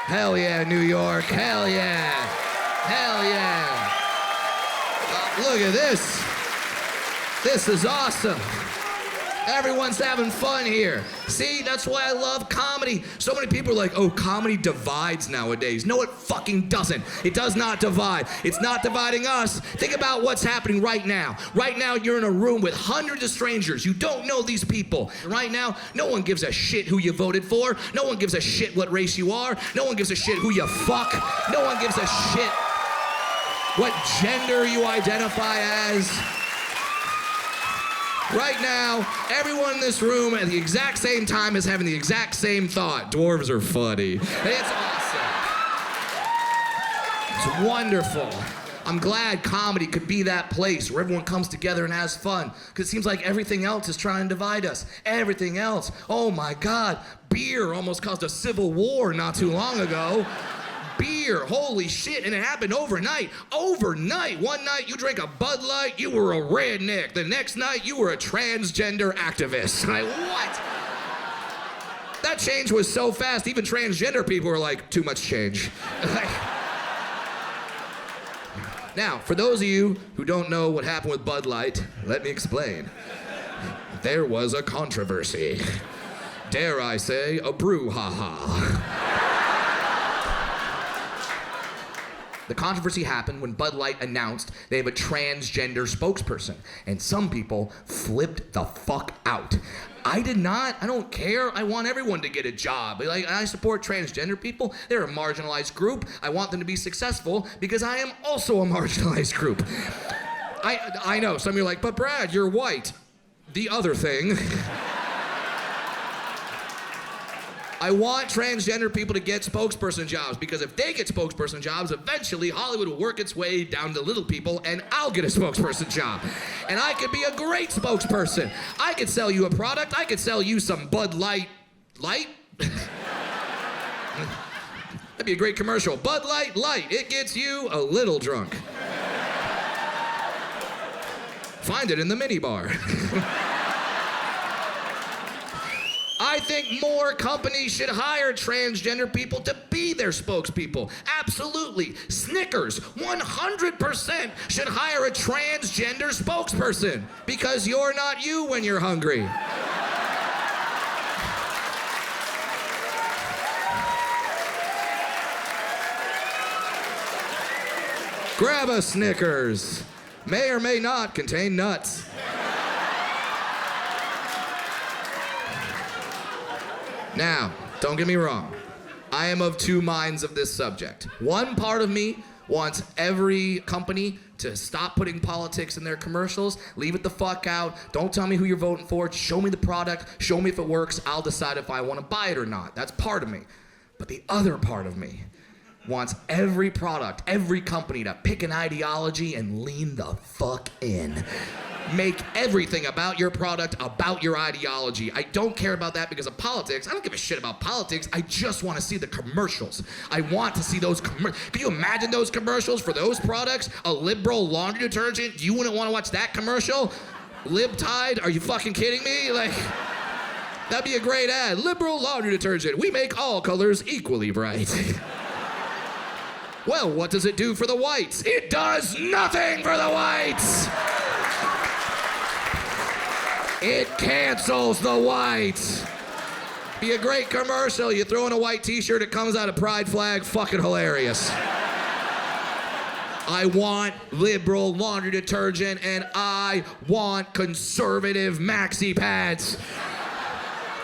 Hell yeah, New York. Hell yeah. Hell yeah. Look at this. This is awesome. Everyone's having fun here. See, that's why I love comedy. So many people are like, oh, comedy divides nowadays. No, it fucking doesn't. It does not divide. It's not dividing us. Think about what's happening right now. Right now, you're in a room with hundreds of strangers. You don't know these people. Right now, no one gives a shit who you voted for. No one gives a shit what race you are. No one gives a shit who you fuck. No one gives a shit what gender you identify as. Right now, everyone in this room at the exact same time is having the exact same thought. Dwarves are funny. It's awesome. It's wonderful. I'm glad comedy could be that place where everyone comes together and has fun. Because it seems like everything else is trying to divide us. Everything else. Oh my God, beer almost caused a civil war not too long ago. Beer, holy shit, and it happened overnight. Overnight, one night you drank a Bud Light, you were a redneck. The next night you were a transgender activist. Like, what? That change was so fast, even transgender people were like, too much change. Now, for those of you who don't know what happened with Bud Light, let me explain. There was a controversy. Dare I say, a brouhaha. The controversy happened when Bud Light announced they have a transgender spokesperson, and some people flipped the fuck out. I did not. I don't care. I want everyone to get a job. Like, I support transgender people. They're a marginalized group. I want them to be successful because I am also a marginalized group. I know. Some of you are like, but Brad, you're white. The other thing. I want transgender people to get spokesperson jobs because if they get spokesperson jobs, eventually Hollywood will work its way down to little people and I'll get a spokesperson job. And I could be a great spokesperson. I could sell you a product. I could sell you some Bud Light. Light? That'd be a great commercial. Bud Light, light. It gets you a little drunk. Find it in the minibar. I think more companies should hire transgender people to be their spokespeople. Absolutely. Snickers, 100% should hire a transgender spokesperson because you're not you when you're hungry. Grab a Snickers. May or may not contain nuts. Now, don't get me wrong. I am of two minds of this subject. One part of me wants every company to stop putting politics in their commercials. Leave it the fuck out. Don't tell me who you're voting for. Just show me the product. Show me if it works. I'll decide if I want to buy it or not. That's part of me. But the other part of me wants every product, every company to pick an ideology and lean the fuck in. Make everything about your product about your ideology. I don't care about that because of politics. I don't give a shit about politics. I just want to see the commercials. I want to see those commercials. Can you imagine those commercials for those products? A liberal laundry detergent? You wouldn't want to watch that commercial? Libtide? Are you fucking kidding me? Like, that'd be a great ad. Liberal laundry detergent. We make all colors equally bright. Well, what does it do for the whites? It does nothing for the whites! It cancels the whites. Be a great commercial. You throw in a white t-shirt, it comes out a pride flag. Fucking hilarious. I want liberal laundry detergent and I want conservative maxi pads.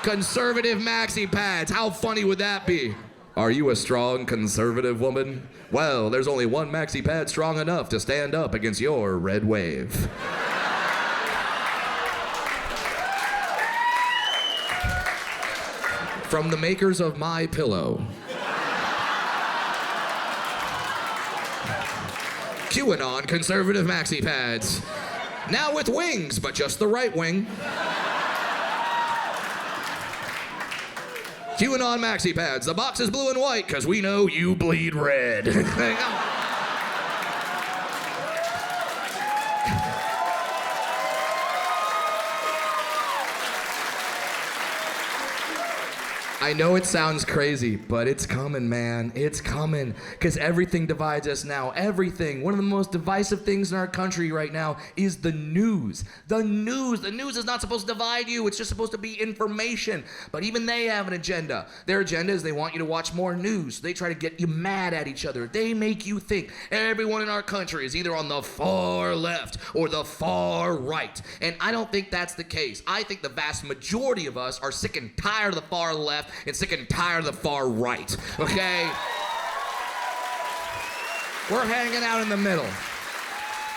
Conservative maxi pads. How funny would that be? Are you a strong conservative woman? Well, there's only one maxi pad strong enough to stand up against your red wave. From the makers of My Pillow. QAnon conservative maxi pads. Now with wings, but just the right wing. QAnon maxi pads. The box is blue and white because we know you bleed red. I know it sounds crazy, but it's coming, man. It's coming. Because everything divides us now. Everything. One of the most divisive things in our country right now is the news. The news. The news is not supposed to divide you. It's just supposed to be information. But even they have an agenda. Their agenda is they want you to watch more news. They try to get you mad at each other. They make you think everyone in our country is either on the far left or the far right. And I don't think that's the case. I think the vast majority of us are sick and tired of the far left and sick and tired of the far right, okay? We're hanging out in the middle.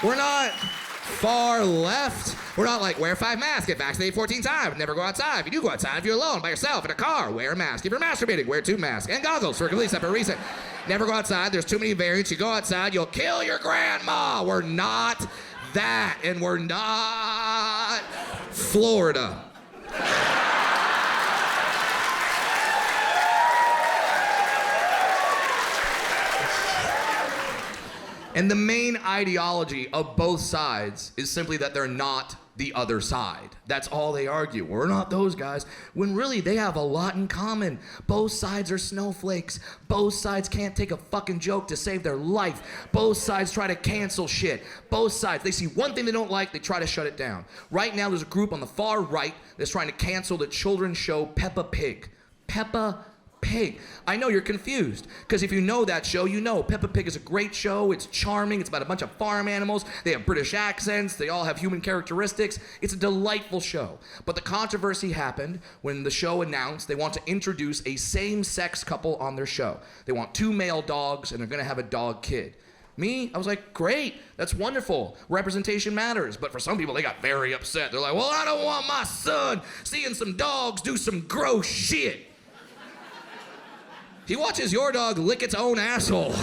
We're not far left. We're not like, wear 5 masks, get vaccinated 14 times, never go outside. If you do go outside, if you're alone, by yourself, in a car, wear a mask. If you're masturbating, wear 2 masks and goggles for a complete separate reason. Never go outside, there's too many variants. You go outside, you'll kill your grandma. We're not that, and we're not Florida. And the main ideology of both sides is simply that they're not the other side. That's all they argue. We're not those guys. When really they have a lot in common. Both sides are snowflakes. Both sides can't take a fucking joke to save their life. Both sides try to cancel shit. Both sides, they see one thing they don't like, they try to shut it down. Right now there's a group on the far right that's trying to cancel the children's show Peppa Pig. Peppa Pig. I know you're confused, because if you know that show, you know Peppa Pig is a great show. It's charming. It's about a bunch of farm animals. They have British accents. They all have human characteristics. It's a delightful show. But the controversy happened when the show announced they want to introduce a same-sex couple on their show. They want 2 male dogs, and they're going to have a dog kid. Me, I was like, great, that's wonderful. Representation matters. But for some people, they got very upset. They're like, well, I don't want my son seeing some dogs do some gross shit. He watches your dog lick its own asshole.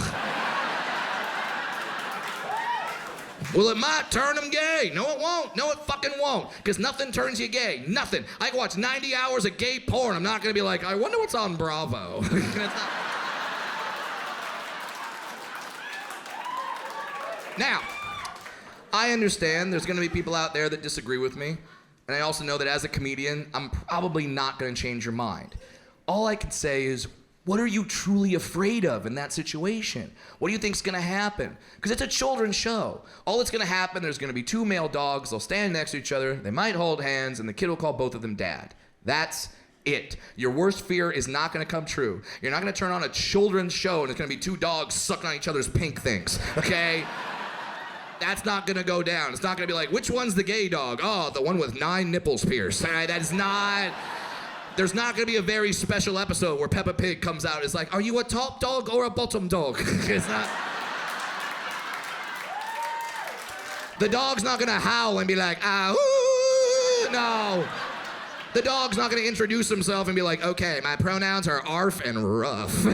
Well, it might turn him gay. No, it won't. No, it fucking won't. Because nothing turns you gay. Nothing. I can watch 90 hours of gay porn. I'm not going to be like, I wonder what's on Bravo. Now, I understand there's going to be people out there that disagree with me. And I also know that as a comedian, I'm probably not going to change your mind. All I can say is, what are you truly afraid of in that situation? What do you think's gonna happen? Because it's a children's show. All that's gonna happen, there's gonna be 2 male dogs, they'll stand next to each other, they might hold hands, and the kid will call both of them dad. That's it. Your worst fear is not gonna come true. You're not gonna turn on a children's show and it's gonna be 2 dogs sucking on each other's pink things, okay? That's not gonna go down. It's not gonna be like, which one's the gay dog? Oh, the one with 9 nipples pierced. All right, that is not... There's not gonna be a very special episode where Peppa Pig comes out and is like, are you a top dog or a bottom dog? It's not. The dog's not gonna howl and be like, ah, ooh, no. The dog's not gonna introduce himself and be like, okay, my pronouns are arf and rough.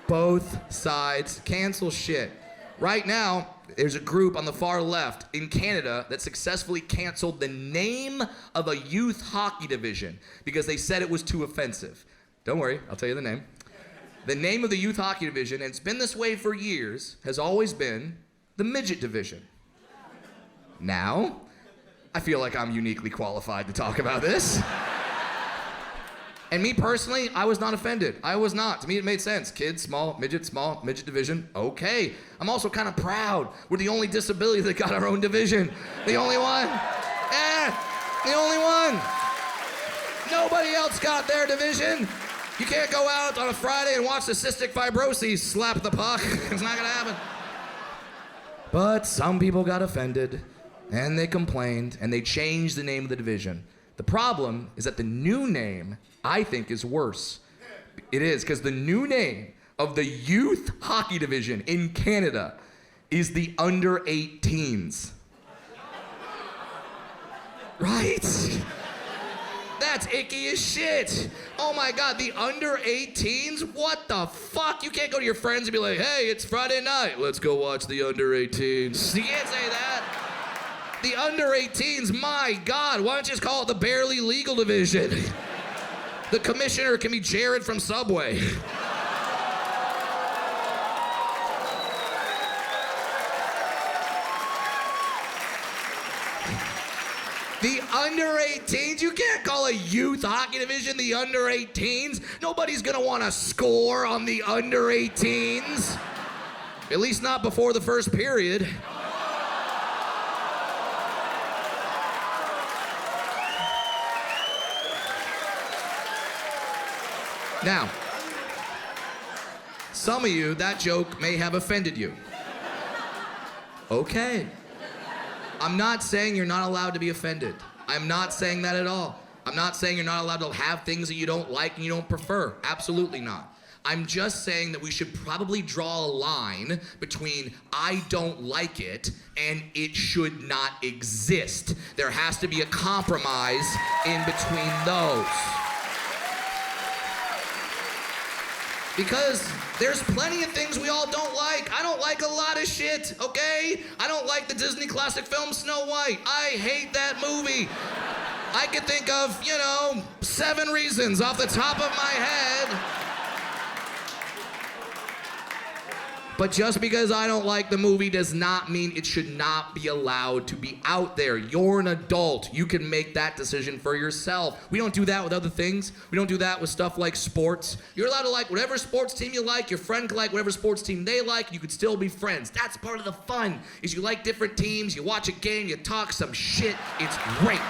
Both sides cancel shit. Right now, there's a group on the far left in Canada that successfully canceled the name of a youth hockey division because they said it was too offensive. Don't worry, I'll tell you the name. The name of the youth hockey division, and it's been this way for years, has always been the Midget division. Now, I feel like I'm uniquely qualified to talk about this. And me personally, I was not offended. I was not. To me, it made sense. Kids, small, midget division, okay. I'm also kind of proud. We're the only disability that got our own division. The only one. The only one. Nobody else got their division. You can't go out on a Friday and watch the cystic fibrosis slap the puck. It's not gonna happen. But some people got offended, and they complained, and they changed the name of the division. The problem is that the new name, I think, is worse. It is, because the new name of the youth hockey division in Canada is the under 18s. Right? That's icky as shit. Oh my God, the under 18s? What the fuck? You can't go to your friends and be like, hey, it's Friday night, let's go watch the under 18s. You can't say that. The under 18s, my God, why don't you just call it the barely legal division? The commissioner can be Jared from Subway. The under 18s? You can't call a youth hockey division the under 18s. Nobody's gonna want to score on the under 18s. At least not before the first period. Now, some of you, that joke may have offended you. Okay. I'm not saying you're not allowed to be offended. I'm not saying that at all. I'm not saying you're not allowed to have things that you don't like and you don't prefer. Absolutely not. I'm just saying that we should probably draw a line between I don't like it and it should not exist. There has to be a compromise in between those. Because there's plenty of things we all don't like. I don't like a lot of shit, okay? I don't like the Disney classic film Snow White. I hate that movie. I could think of, 7 reasons off the top of my head. But just because I don't like the movie does not mean it should not be allowed to be out there. You're an adult. You can make that decision for yourself. We don't do that with other things. We don't do that with stuff like sports. You're allowed to like whatever sports team you like. Your friend can like whatever sports team they like. You could still be friends. That's part of the fun, is you like different teams. You watch a game. You talk some shit. It's great.